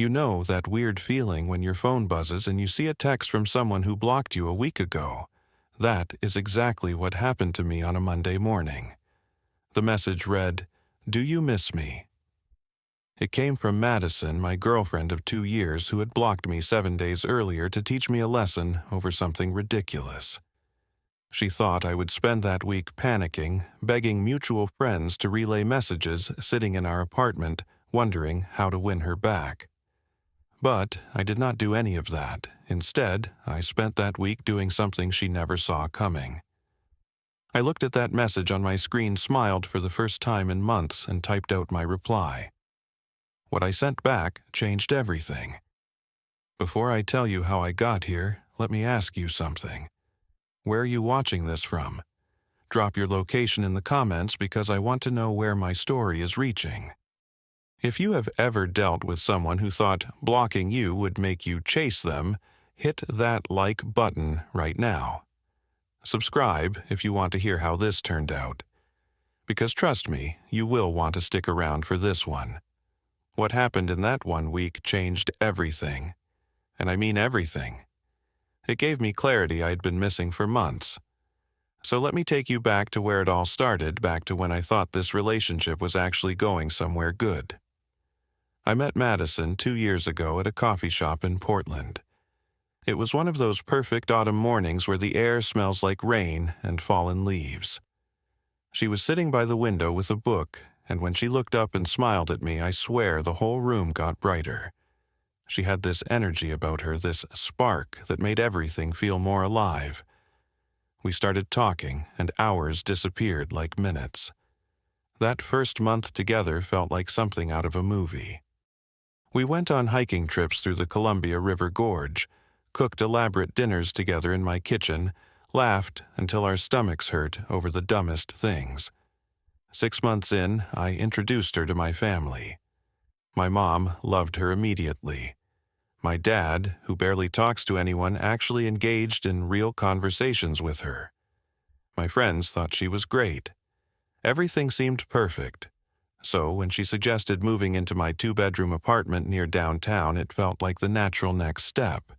You know that weird feeling when your phone buzzes and you see a text from someone who blocked you a week ago. That is exactly what happened to me on a Monday morning. The message read, "Do you miss me?" It came from Madison, my girlfriend of 2 years, who had blocked me 7 days earlier to teach me a lesson over something ridiculous. She thought I would spend that week panicking, begging mutual friends to relay messages, sitting in our apartment, wondering how to win her back. But I did not do any of that. Instead, I spent that week doing something she never saw coming. I looked at that message on my screen, smiled for the first time in months, and typed out my reply. What I sent back changed everything. Before I tell you how I got here, let me ask you something. Where are you watching this from? Drop your location in the comments because I want to know where my story is reaching. If you have ever dealt with someone who thought blocking you would make you chase them, hit that like button right now. Subscribe if you want to hear how this turned out. Because trust me, you will want to stick around for this one. What happened in that 1 week changed everything. And I mean everything. It gave me clarity I'd been missing for months. So let me take you back to where it all started, back to when I thought this relationship was actually going somewhere good. I met Madison 2 years ago at a coffee shop in Portland. It was one of those perfect autumn mornings where the air smells like rain and fallen leaves. She was sitting by the window with a book, and when she looked up and smiled at me, I swear the whole room got brighter. She had this energy about her, this spark that made everything feel more alive. We started talking, and hours disappeared like minutes. That first month together felt like something out of a movie. We went on hiking trips through the Columbia River Gorge, cooked elaborate dinners together in my kitchen, laughed until our stomachs hurt over the dumbest things. 6 months in, I introduced her to my family. My mom loved her immediately. My dad, who barely talks to anyone, actually engaged in real conversations with her. My friends thought she was great. Everything seemed perfect. So when she suggested moving into my 2-bedroom apartment near downtown, it felt like the natural next step.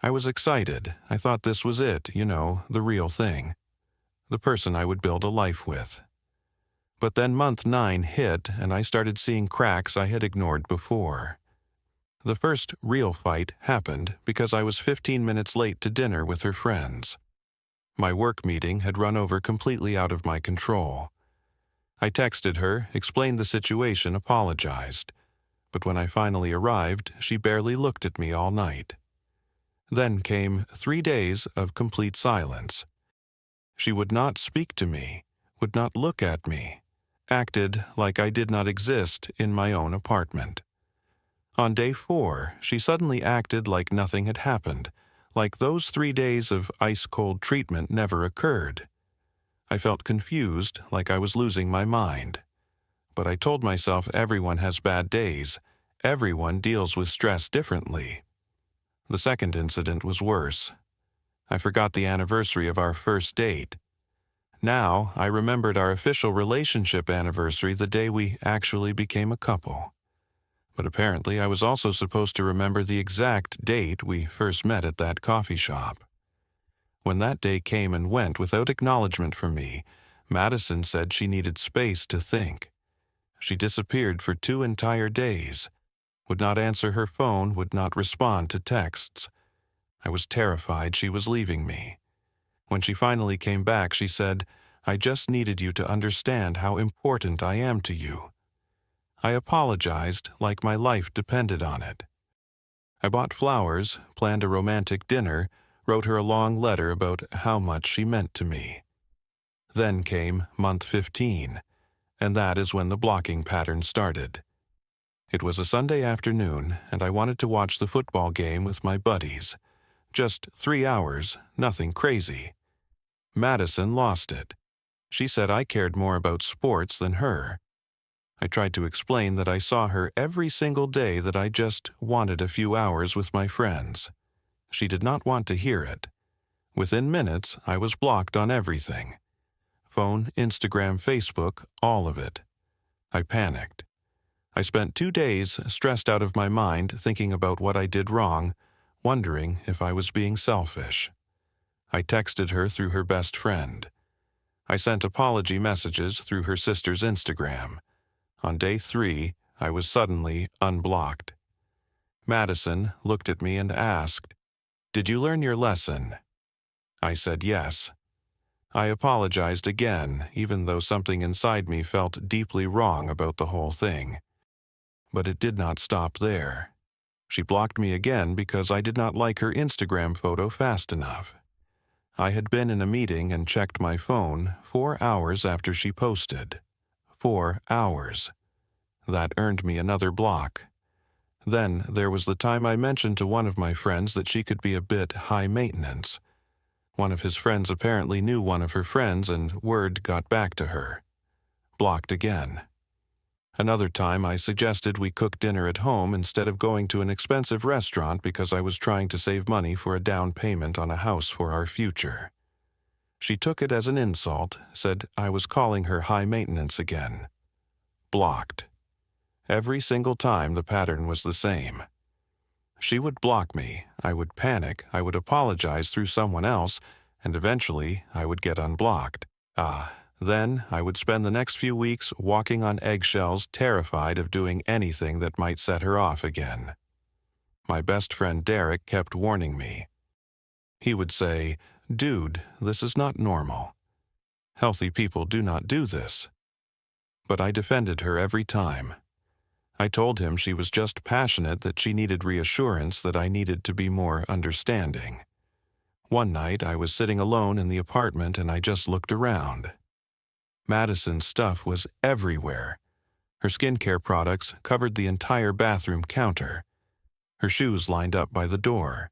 I was excited. I thought this was it, the real thing. The person I would build a life with. But then month 9 hit, and I started seeing cracks I had ignored before. The first real fight happened because I was 15 minutes late to dinner with her friends. My work meeting had run over completely out of my control. I texted her, explained the situation, apologized. But when I finally arrived, she barely looked at me all night. Then came 3 days of complete silence. She would not speak to me, would not look at me, acted like I did not exist in my own apartment. On day 4, she suddenly acted like nothing had happened, like those 3 days of ice-cold treatment never occurred. I felt confused, like I was losing my mind. But I told myself everyone has bad days. Everyone deals with stress differently. The second incident was worse. I forgot the anniversary of our first date. Now, I remembered our official relationship anniversary, the day we actually became a couple. But apparently I was also supposed to remember the exact date we first met at that coffee shop. When that day came and went without acknowledgement from me, Madison said she needed space to think. She disappeared for 2 entire days, would not answer her phone, would not respond to texts. I was terrified she was leaving me. When she finally came back, she said, "I just needed you to understand how important I am to you." I apologized like my life depended on it. I bought flowers, planned a romantic dinner, wrote her a long letter about how much she meant to me. Then came month 15, and that is when the blocking pattern started. It was a Sunday afternoon, and I wanted to watch the football game with my buddies. Just 3 hours, nothing crazy. Madison lost it. She said I cared more about sports than her. I tried to explain that I saw her every single day, that I just wanted a few hours with my friends. She did not want to hear it. Within minutes, I was blocked on everything. Phone, Instagram, Facebook, all of it. I panicked. I spent 2 days stressed out of my mind thinking about what I did wrong, wondering if I was being selfish. I texted her through her best friend. I sent apology messages through her sister's Instagram. On day 3, I was suddenly unblocked. Madison looked at me and asked, "Did you learn your lesson?" I said yes. I apologized again, even though something inside me felt deeply wrong about the whole thing. But it did not stop there. She blocked me again because I did not like her Instagram photo fast enough. I had been in a meeting and checked my phone 4 hours after she posted. 4 hours. That earned me another block. Then there was the time I mentioned to one of my friends that she could be a bit high maintenance. One of his friends apparently knew one of her friends and word got back to her. Blocked again. Another time I suggested we cook dinner at home instead of going to an expensive restaurant because I was trying to save money for a down payment on a house for our future. She took it as an insult, said I was calling her high maintenance again. Blocked. Every single time the pattern was the same. She would block me, I would panic, I would apologize through someone else, and eventually I would get unblocked. Then I would spend the next few weeks walking on eggshells, terrified of doing anything that might set her off again. My best friend Derek kept warning me. He would say, "Dude, this is not normal. Healthy people do not do this." But I defended her every time. I told him she was just passionate, that she needed reassurance, that I needed to be more understanding. One night I was sitting alone in the apartment and I just looked around. Madison's stuff was everywhere. Her skincare products covered the entire bathroom counter. Her shoes lined up by the door.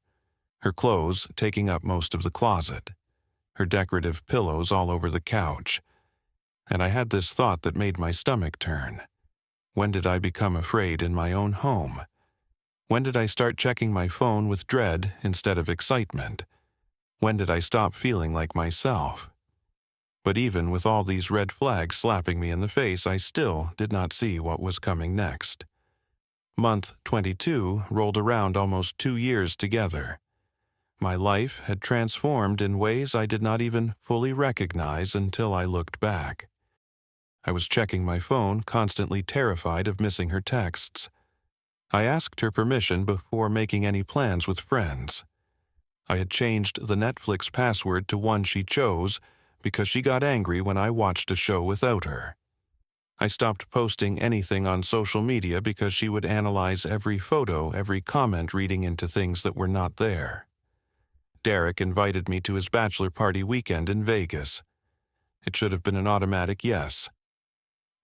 Her clothes taking up most of the closet. Her decorative pillows all over the couch. And I had this thought that made my stomach turn. When did I become afraid in my own home? When did I start checking my phone with dread instead of excitement? When did I stop feeling like myself? But even with all these red flags slapping me in the face, I still did not see what was coming next. Month 22 rolled around, almost 2 years together. My life had transformed in ways I did not even fully recognize until I looked back. I was checking my phone, constantly terrified of missing her texts. I asked her permission before making any plans with friends. I had changed the Netflix password to one she chose because she got angry when I watched a show without her. I stopped posting anything on social media because she would analyze every photo, every comment, reading into things that were not there. Derek invited me to his bachelor party weekend in Vegas. It should have been an automatic yes.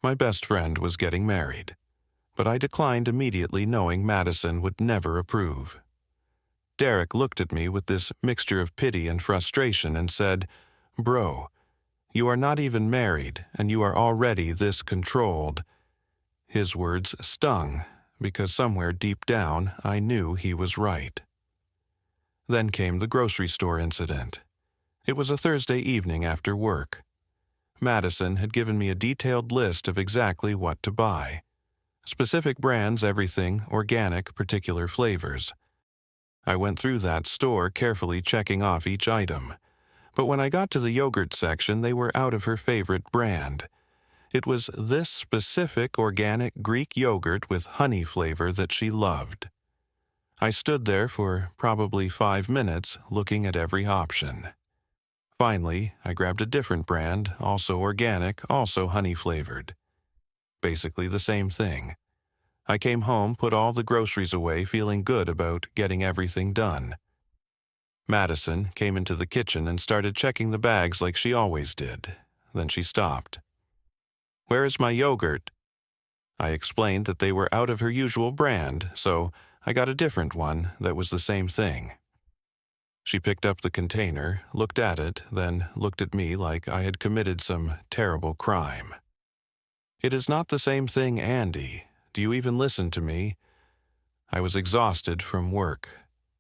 My best friend was getting married, but I declined immediately, knowing Madison would never approve. Derek looked at me with this mixture of pity and frustration and said, "Bro, you are not even married, and you are already this controlled." His words stung, because somewhere deep down I knew he was right. Then came the grocery store incident. It was a Thursday evening after work. Madison had given me a detailed list of exactly what to buy. Specific brands, everything, organic, particular flavors. I went through that store, carefully checking off each item. But when I got to the yogurt section, they were out of her favorite brand. It was this specific organic Greek yogurt with honey flavor that she loved. I stood there for probably 5 minutes, looking at every option. Finally, I grabbed a different brand, also organic, also honey-flavored. Basically the same thing. I came home, put all the groceries away, feeling good about getting everything done. Madison came into the kitchen and started checking the bags like she always did. Then she stopped. "Where is my yogurt?" I explained that they were out of her usual brand, so I got a different one that was the same thing. She picked up the container, looked at it, then looked at me like I had committed some terrible crime. "It is not the same thing, Andy. Do you even listen to me?" I was exhausted from work,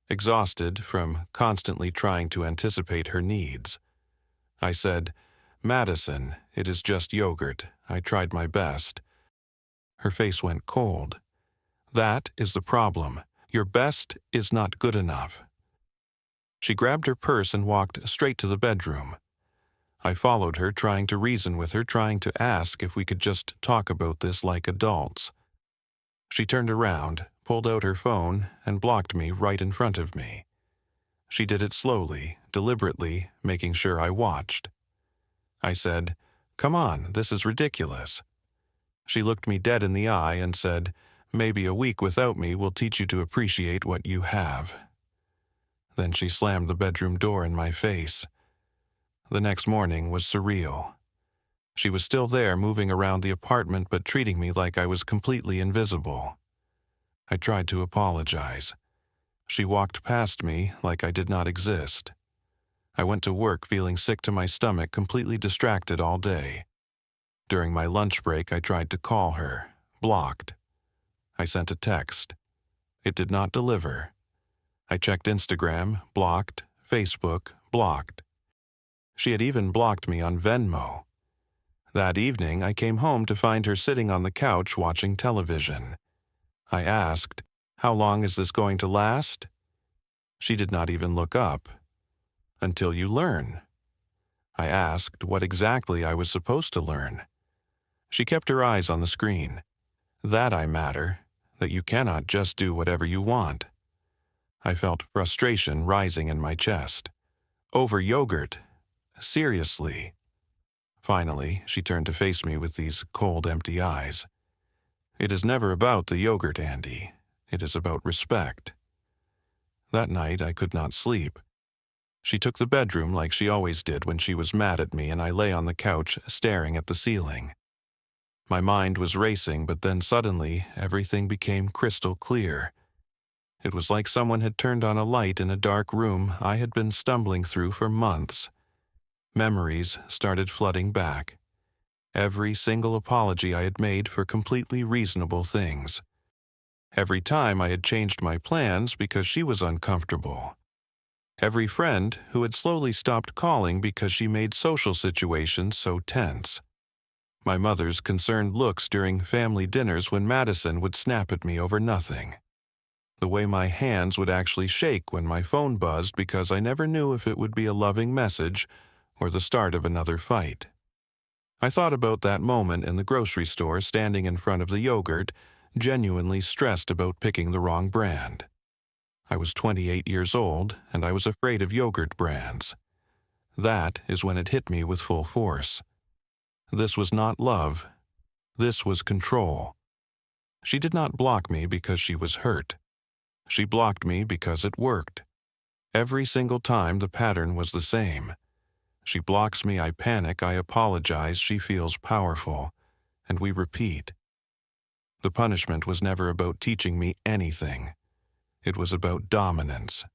exhausted from constantly trying to anticipate her needs. I said, "Madison, it is just yogurt. I tried my best." Her face went cold. That is the problem. Your best is not good enough. She grabbed her purse and walked straight to the bedroom. I followed her, trying to reason with her, trying to ask if we could just talk about this like adults. She turned around, pulled out her phone, and blocked me right in front of me. She did it slowly, deliberately, making sure I watched. I said, "Come on, this is ridiculous." She looked me dead in the eye and said, "Maybe a week without me will teach you to appreciate what you have." Then she slammed the bedroom door in my face. The next morning was surreal. She was still there, moving around the apartment but treating me like I was completely invisible. I tried to apologize. She walked past me like I did not exist. I went to work feeling sick to my stomach, completely distracted all day. During my lunch break, I tried to call her, blocked. I sent a text. It did not deliver. I checked Instagram, blocked, Facebook, blocked. She had even blocked me on Venmo. That evening, I came home to find her sitting on the couch watching television. I asked, "How long is this going to last?" She did not even look up. "Until you learn." I asked what exactly I was supposed to learn. She kept her eyes on the screen. "That I matter, that you cannot just do whatever you want." I felt frustration rising in my chest. Over yogurt? Seriously? Finally, she turned to face me with these cold, empty eyes. "It is never about the yogurt, Andy. It is about respect." That night, I could not sleep. She took the bedroom like she always did when she was mad at me, and I lay on the couch staring at the ceiling. My mind was racing, but then suddenly everything became crystal clear. It was like someone had turned on a light in a dark room I had been stumbling through for months. Memories started flooding back. Every single apology I had made for completely reasonable things. Every time I had changed my plans because she was uncomfortable. Every friend who had slowly stopped calling because she made social situations so tense. My mother's concerned looks during family dinners when Madison would snap at me over nothing. The way my hands would actually shake when my phone buzzed because I never knew if it would be a loving message or the start of another fight. I thought about that moment in the grocery store, standing in front of the yogurt, genuinely stressed about picking the wrong brand. I was 28 years old, and I was afraid of yogurt brands. That is when it hit me with full force. This was not love. This was control. She did not block me because she was hurt. She blocked me because it worked. Every single time the pattern was the same. She blocks me, I panic, I apologize, she feels powerful, and we repeat. The punishment was never about teaching me anything. It was about dominance.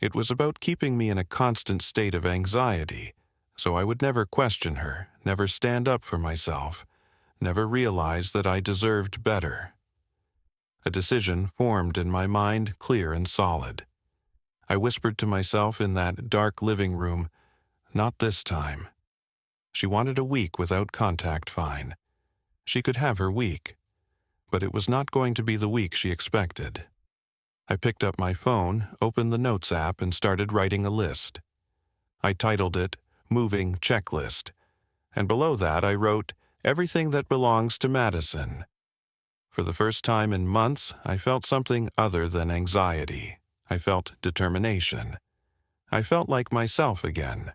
It was about keeping me in a constant state of anxiety, so I would never question her, never stand up for myself, never realize that I deserved better. A decision formed in my mind, clear and solid. I whispered to myself in that dark living room, "Not this time." She wanted a week without contact, fine. She could have her week, but it was not going to be the week she expected. I picked up my phone, opened the Notes app, and started writing a list. I titled it, "Moving Checklist," and below that I wrote, "Everything that belongs to Madison." For the first time in months, I felt something other than anxiety. I felt determination. I felt like myself again.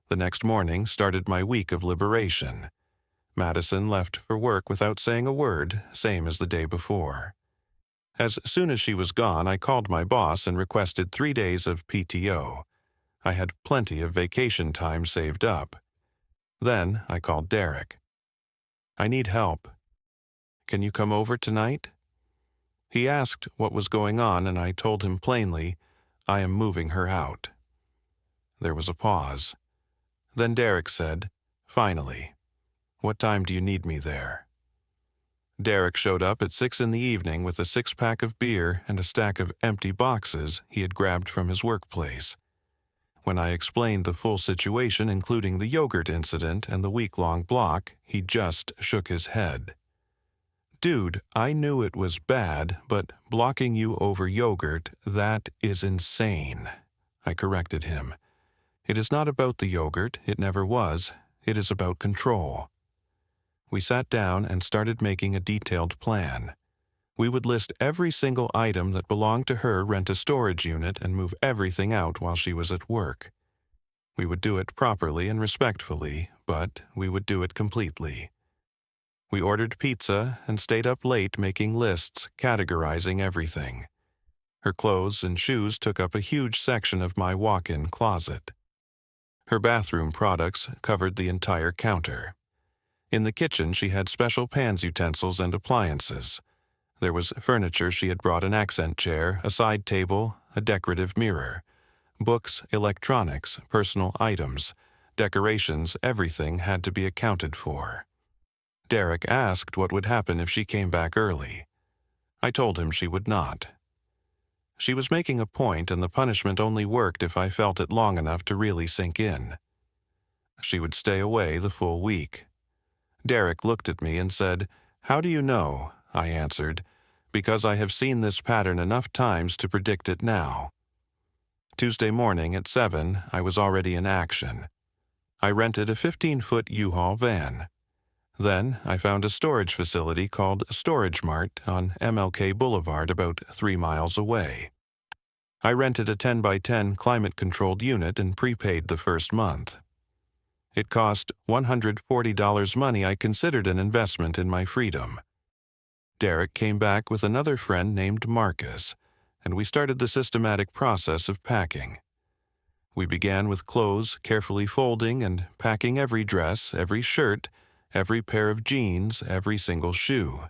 The next morning started my week of liberation. Madison left for work without saying a word, same as the day before. As soon as she was gone, I called my boss and requested 3 days of PTO. I had plenty of vacation time saved up. Then I called Derek. "I need help. Can you come over tonight?" He asked what was going on, and I told him plainly, "I am moving her out." There was a pause. Then Derek said, "Finally, what time do you need me there?" Derek showed up at 6 in the evening with a 6-pack of beer and a stack of empty boxes he had grabbed from his workplace. When I explained the full situation, including the yogurt incident and the week-long block, he just shook his head. Dude, I knew it was bad, but blocking you over yogurt, that is insane. I corrected him. It is not about the yogurt, it never was. It is about control. We sat down and started making a detailed plan. We would list every single item that belonged to her, rent a storage unit, and move everything out while she was at work. We would do it properly and respectfully, but we would do it completely. We ordered pizza and stayed up late making lists, categorizing everything. Her clothes and shoes took up a huge section of my walk-in closet. Her bathroom products covered the entire counter. In the kitchen, she had special pans, utensils, and appliances. There was furniture. She had brought an accent chair, a side table, a decorative mirror. Books, electronics, personal items, decorations, everything had to be accounted for. Derek asked what would happen if she came back early. I told him she would not. She was making a point, and the punishment only worked if I felt it long enough to really sink in. She would stay away the full week. Derek looked at me and said, "How do you know?" I answered, "Because I have seen this pattern enough times to predict it now." Tuesday morning at 7, I was already in action. I rented a 15-foot U-Haul van. Then I found a storage facility called Storage Mart on MLK Boulevard about 3 miles away. I rented a 10x10 climate-controlled unit and prepaid the first month. It cost $140 money. I considered an investment in my freedom. Derek came back with another friend named Marcus, and we started the systematic process of packing. We began with clothes, carefully folding and packing every dress, every shirt, every pair of jeans, every single shoe.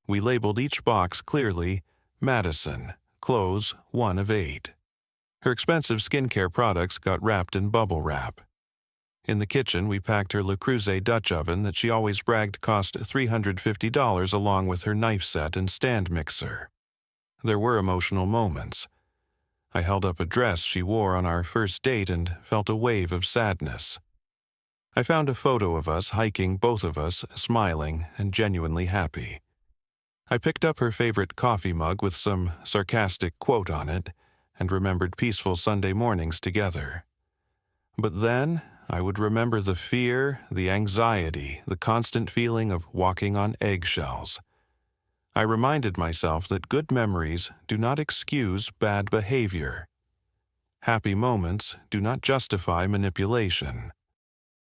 We labeled each box clearly, Madison, clothes 1 of 8. Her expensive skincare products got wrapped in bubble wrap. In the kitchen, we packed her Le Creuset Dutch oven that she always bragged cost $350 along with her knife set and stand mixer. There were emotional moments. I held up a dress she wore on our first date and felt a wave of sadness. I found a photo of us hiking, both of us smiling and genuinely happy. I picked up her favorite coffee mug with some sarcastic quote on it and remembered peaceful Sunday mornings together. But then I would remember the fear, the anxiety, the constant feeling of walking on eggshells. I reminded myself that good memories do not excuse bad behavior. Happy moments do not justify manipulation.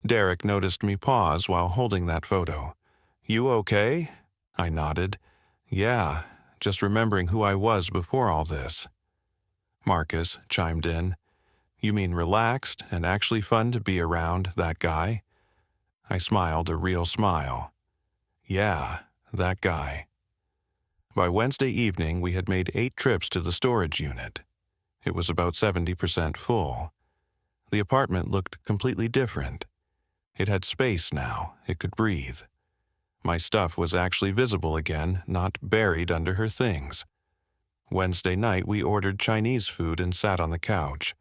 Derek noticed me pause while holding that photo. "You okay?" I nodded. "Yeah, just remembering who I was before all this." Marcus chimed in. "You mean relaxed and actually fun to be around, that guy?" I smiled a real smile. "Yeah, that guy." By Wednesday evening, we had made 8 trips to the storage unit. It was about 70% full. The apartment looked completely different. It had space now. It could breathe. My stuff was actually visible again, not buried under her things. Wednesday night, we ordered Chinese food and sat on the couch.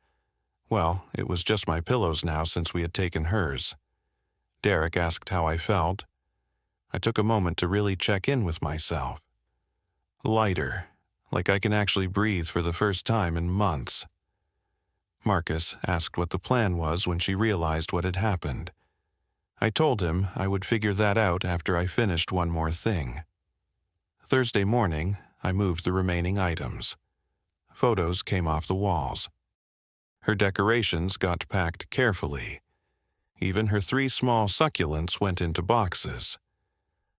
Well, it was just my pillows now since we had taken hers. Derek asked how I felt. I took a moment to really check in with myself. Lighter, like I can actually breathe for the first time in months. Marcus asked what the plan was when she realized what had happened. I told him I would figure that out after I finished one more thing. Thursday morning, I moved the remaining items. Photos came off the walls. Her decorations got packed carefully. Even her 3 small succulents went into boxes.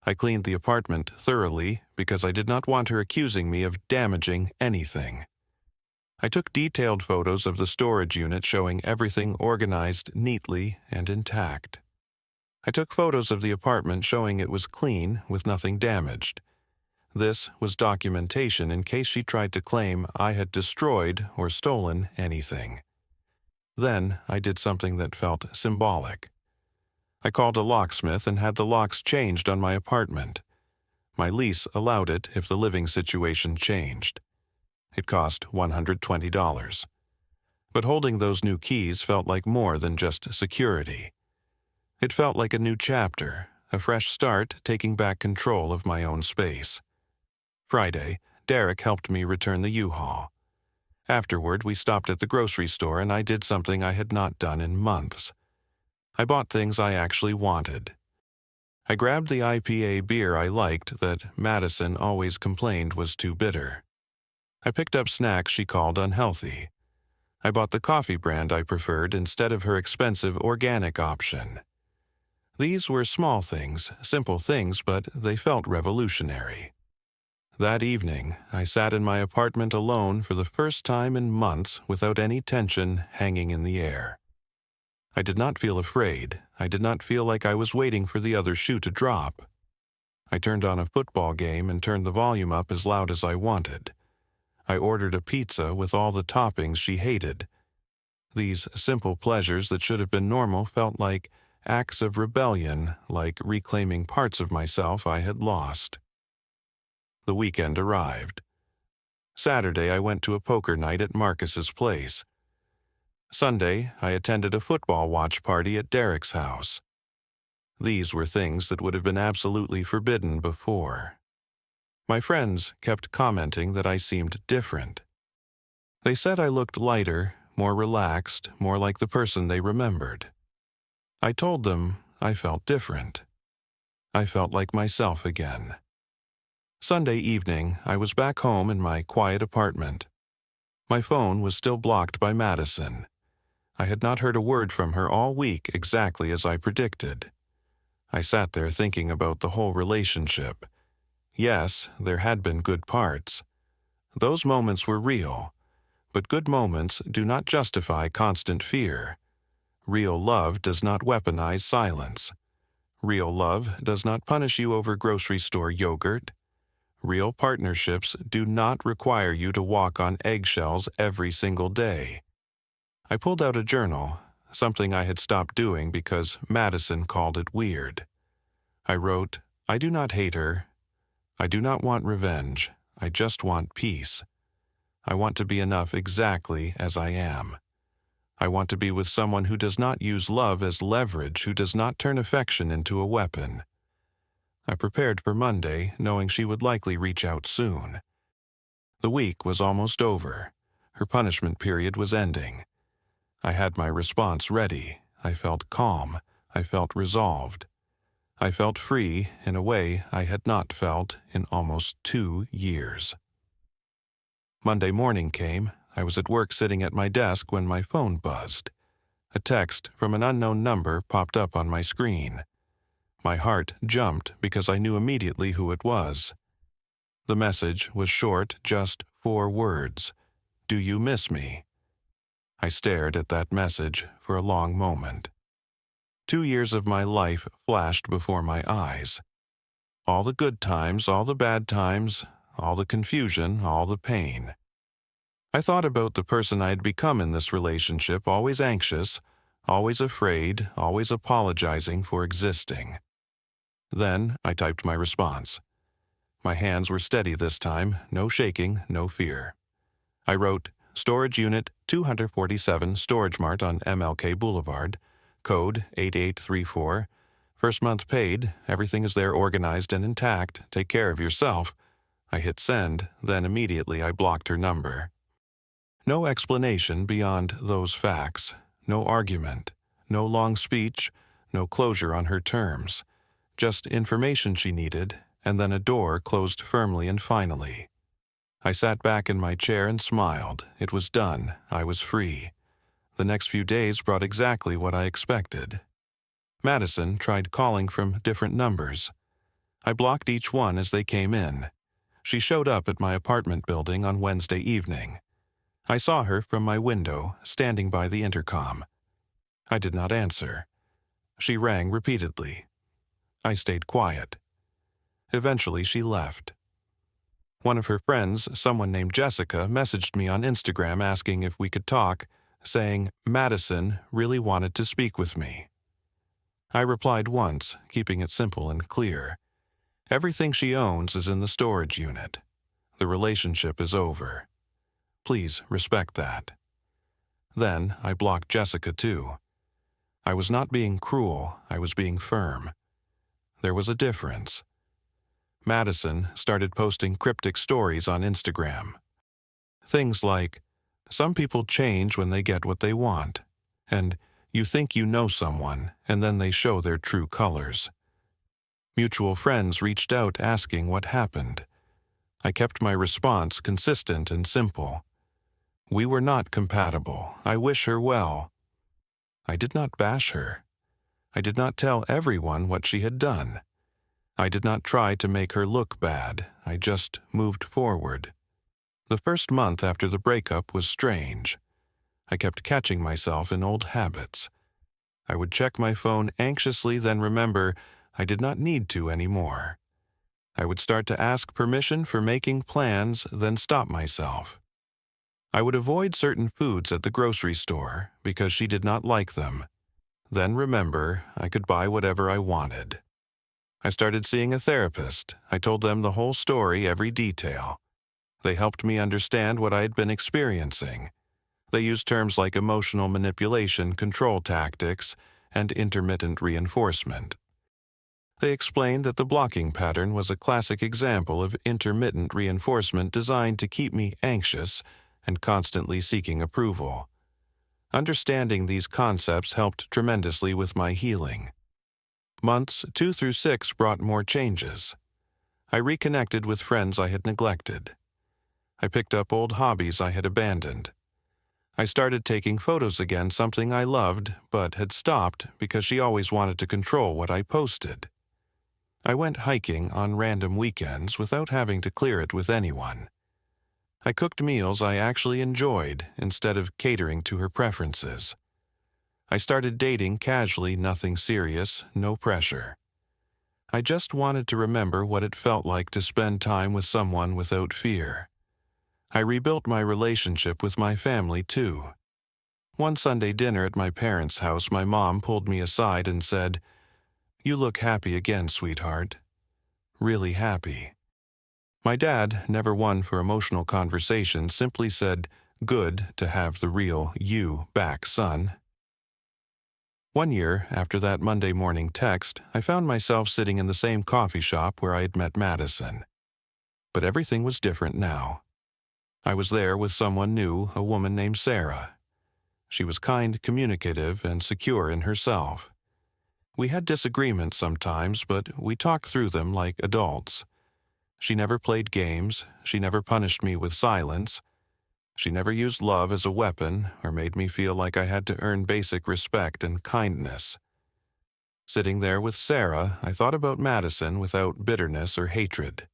I cleaned the apartment thoroughly because I did not want her accusing me of damaging anything. I took detailed photos of the storage unit showing everything organized neatly and intact. I took photos of the apartment showing it was clean with nothing damaged. This was documentation in case she tried to claim I had destroyed or stolen anything. Then I did something that felt symbolic. I called a locksmith and had the locks changed on my apartment. My lease allowed it if the living situation changed. It cost $120. But holding those new keys felt like more than just security. It felt like a new chapter, a fresh start, taking back control of my own space. Friday, Derek helped me return the U-Haul. Afterward, we stopped at the grocery store and I did something I had not done in months. I bought things I actually wanted. I grabbed the IPA beer I liked that Madison always complained was too bitter. I picked up snacks she called unhealthy. I bought the coffee brand I preferred instead of her expensive organic option. These were small things, simple things, but they felt revolutionary. That evening, I sat in my apartment alone for the first time in months without any tension hanging in the air. I did not feel afraid. I did not feel like I was waiting for the other shoe to drop. I turned on a football game and turned the volume up as loud as I wanted. I ordered a pizza with all the toppings she hated. These simple pleasures that should have been normal felt like acts of rebellion, like reclaiming parts of myself I had lost. The weekend arrived. Saturday, I went to a poker night at Marcus's place. Sunday, I attended a football watch party at Derek's house. These were things that would have been absolutely forbidden before. My friends kept commenting that I seemed different. They said I looked lighter, more relaxed, more like the person they remembered. I told them I felt different. I felt like myself again. Sunday evening, I was back home in my quiet apartment. My phone was still blocked by Madison. I had not heard a word from her all week exactly as I predicted. I sat there thinking about the whole relationship. Yes, there had been good parts. Those moments were real, but good moments do not justify constant fear. Real love does not weaponize silence. Real love does not punish you over grocery store yogurt. Real partnerships do not require you to walk on eggshells every single day. I pulled out a journal, something I had stopped doing because Madison called it weird. I wrote, "I do not hate her. I do not want revenge. I just want peace. I want to be enough exactly as I am. I want to be with someone who does not use love as leverage, who does not turn affection into a weapon." I prepared for Monday, knowing she would likely reach out soon. The week was almost over. Her punishment period was ending. I had my response ready. I felt calm. I felt resolved. I felt free in a way I had not felt in almost 2 years. Monday morning came. I was at work sitting at my desk when my phone buzzed. A text from an unknown number popped up on my screen. My heart jumped because I knew immediately who it was. The message was short, just 4 words. "Do you miss me?" I stared at that message for a long moment. 2 years of my life flashed before my eyes. All the good times, all the bad times, all the confusion, all the pain. I thought about the person I had become in this relationship, always anxious, always afraid, always apologizing for existing. Then I typed my response. My hands were steady this time, no shaking, no fear. I wrote, "Storage Unit 247 Storage Mart on MLK Boulevard, code 8834. First month paid, everything is there organized and intact, take care of yourself." I hit send, then immediately I blocked her number. No explanation beyond those facts, no argument, no long speech, no closure on her terms. Just information she needed, and then a door closed firmly and finally. I sat back in my chair and smiled. It was done. I was free. The next few days brought exactly what I expected. Madison tried calling from different numbers. I blocked each one as they came in. She showed up at my apartment building on Wednesday evening. I saw her from my window, standing by the intercom. I did not answer. She rang repeatedly. I stayed quiet. Eventually, she left. One of her friends, someone named Jessica, messaged me on Instagram asking if we could talk, saying Madison really wanted to speak with me. I replied once, keeping it simple and clear. Everything she owns is in the storage unit. The relationship is over. Please respect that. Then I blocked Jessica too. I was not being cruel, I was being firm. there was a difference. Madison started posting cryptic stories on Instagram. Things like, "Some people change when they get what they want," and "You think you know someone, and then they show their true colors." Mutual friends reached out asking what happened. I kept my response consistent and simple. "We were not compatible. I wish her well." I did not bash her. I did not tell everyone what she had done. I did not try to make her look bad. I just moved forward. The first month after the breakup was strange. I kept catching myself in old habits. I would check my phone anxiously, then remember I did not need to anymore. I would start to ask permission for making plans, then stop myself. I would avoid certain foods at the grocery store because she did not like them. Then remember, I could buy whatever I wanted. I started seeing a therapist. I told them the whole story, every detail. They helped me understand what I had been experiencing. They used terms like emotional manipulation, control tactics, and intermittent reinforcement. They explained that the blocking pattern was a classic example of intermittent reinforcement designed to keep me anxious and constantly seeking approval. Understanding these concepts helped tremendously with my healing. Months 2 through 6 brought more changes. I reconnected with friends I had neglected. I picked up old hobbies I had abandoned. I started taking photos again, something I loved but had stopped because she always wanted to control what I posted. I went hiking on random weekends without having to clear it with anyone. I cooked meals I actually enjoyed instead of catering to her preferences. I started dating casually, nothing serious, no pressure. I just wanted to remember what it felt like to spend time with someone without fear. I rebuilt my relationship with my family too. One Sunday dinner at my parents' house, my mom pulled me aside and said, "You look happy again, sweetheart. Really happy." My dad, never one for emotional conversation, simply said, "Good to have the real you back, son." One year, after that Monday morning text, I found myself sitting in the same coffee shop where I had met Madison. But everything was different now. I was there with someone new, a woman named Sarah. She was kind, communicative, and secure in herself. We had disagreements sometimes, but we talked through them like adults. She never played games. She never punished me with silence. She never used love as a weapon or made me feel like I had to earn basic respect and kindness. Sitting there with Sarah, I thought about Madison without bitterness or hatred.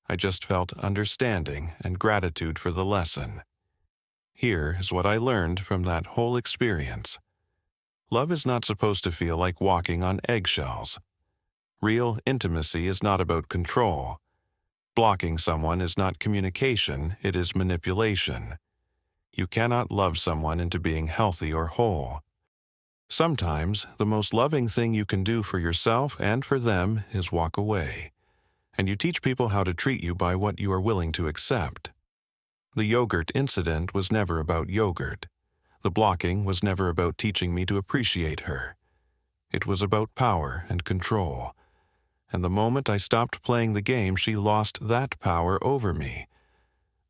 I just felt understanding and gratitude for the lesson. Here is what I learned from that whole experience. Love is not supposed to feel like walking on eggshells. Real intimacy is not about control. Blocking someone is not communication, it is manipulation. You cannot love someone into being healthy or whole. Sometimes, the most loving thing you can do for yourself and for them is walk away. And you teach people how to treat you by what you are willing to accept. The yogurt incident was never about yogurt. The blocking was never about teaching me to appreciate her. It was about power and control. And the moment I stopped playing the game, she lost that power over me.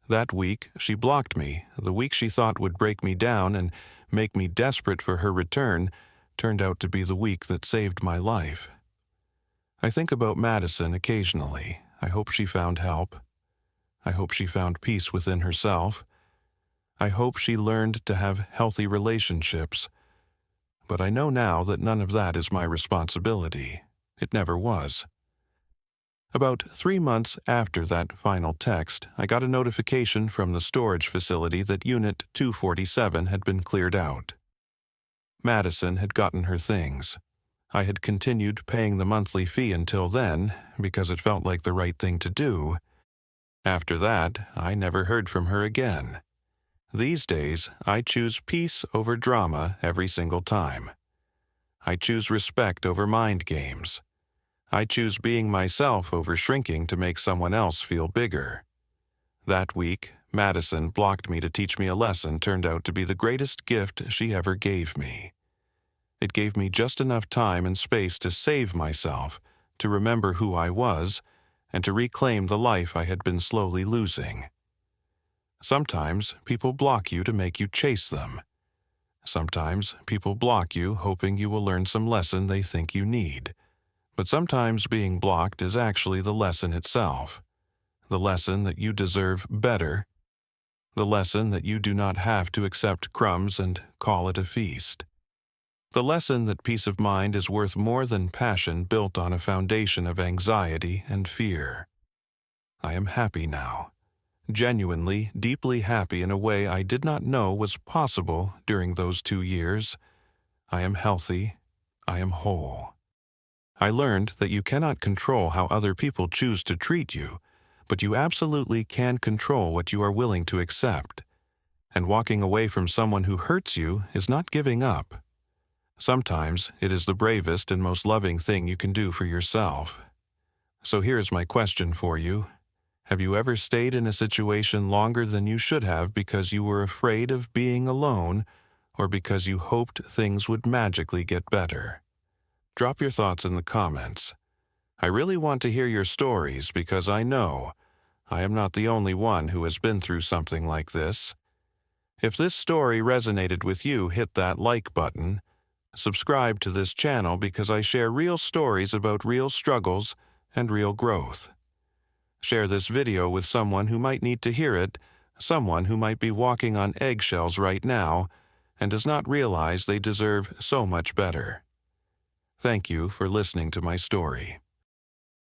That week, she blocked me. The week she thought would break me down and make me desperate for her return turned out to be the week that saved my life. I think about Madison occasionally. I hope she found help. I hope she found peace within herself. I hope she learned to have healthy relationships. But I know now that none of that is my responsibility. It never was. About 3 months after that final text, I got a notification from the storage facility that Unit 247 had been cleared out. Madison had gotten her things. I had continued paying the monthly fee until then, because it felt like the right thing to do. After that, I never heard from her again. These days, I choose peace over drama every single time. I choose respect over mind games. I choose being myself over shrinking to make someone else feel bigger. That week, Madison blocked me to teach me a lesson turned out to be the greatest gift she ever gave me. It gave me just enough time and space to save myself, to remember who I was and to reclaim the life I had been slowly losing. Sometimes people block you to make you chase them. Sometimes people block you hoping you will learn some lesson they think you need. But sometimes being blocked is actually the lesson itself. The lesson that you deserve better. The lesson that you do not have to accept crumbs and call it a feast. The lesson that peace of mind is worth more than passion built on a foundation of anxiety and fear. I am happy now. Genuinely, deeply happy in a way I did not know was possible during those 2 years. I am healthy. I am whole. I learned that you cannot control how other people choose to treat you, but you absolutely can control what you are willing to accept. And walking away from someone who hurts you is not giving up. Sometimes it is the bravest and most loving thing you can do for yourself. So here's my question for you. Have you ever stayed in a situation longer than you should have because you were afraid of being alone or because you hoped things would magically get better? Drop your thoughts in the comments. I really want to hear your stories because I know I am not the only one who has been through something like this. If this story resonated with you, hit that like button. Subscribe to this channel because I share real stories about real struggles and real growth. Share this video with someone who might need to hear it, someone who might be walking on eggshells right now and does not realize they deserve so much better. Thank you for listening to my story.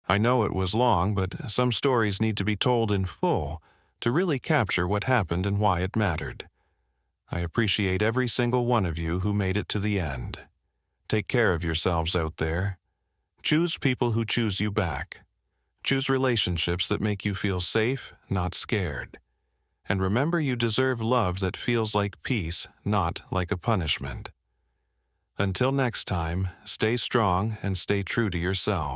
I know it was long, but some stories need to be told in full to really capture what happened and why it mattered. I appreciate every single one of you who made it to the end. Take care of yourselves out there. Choose people who choose you back. Choose relationships that make you feel safe, not scared. And remember, you deserve love that feels like peace, not like a punishment. Until next time, stay strong and stay true to yourself.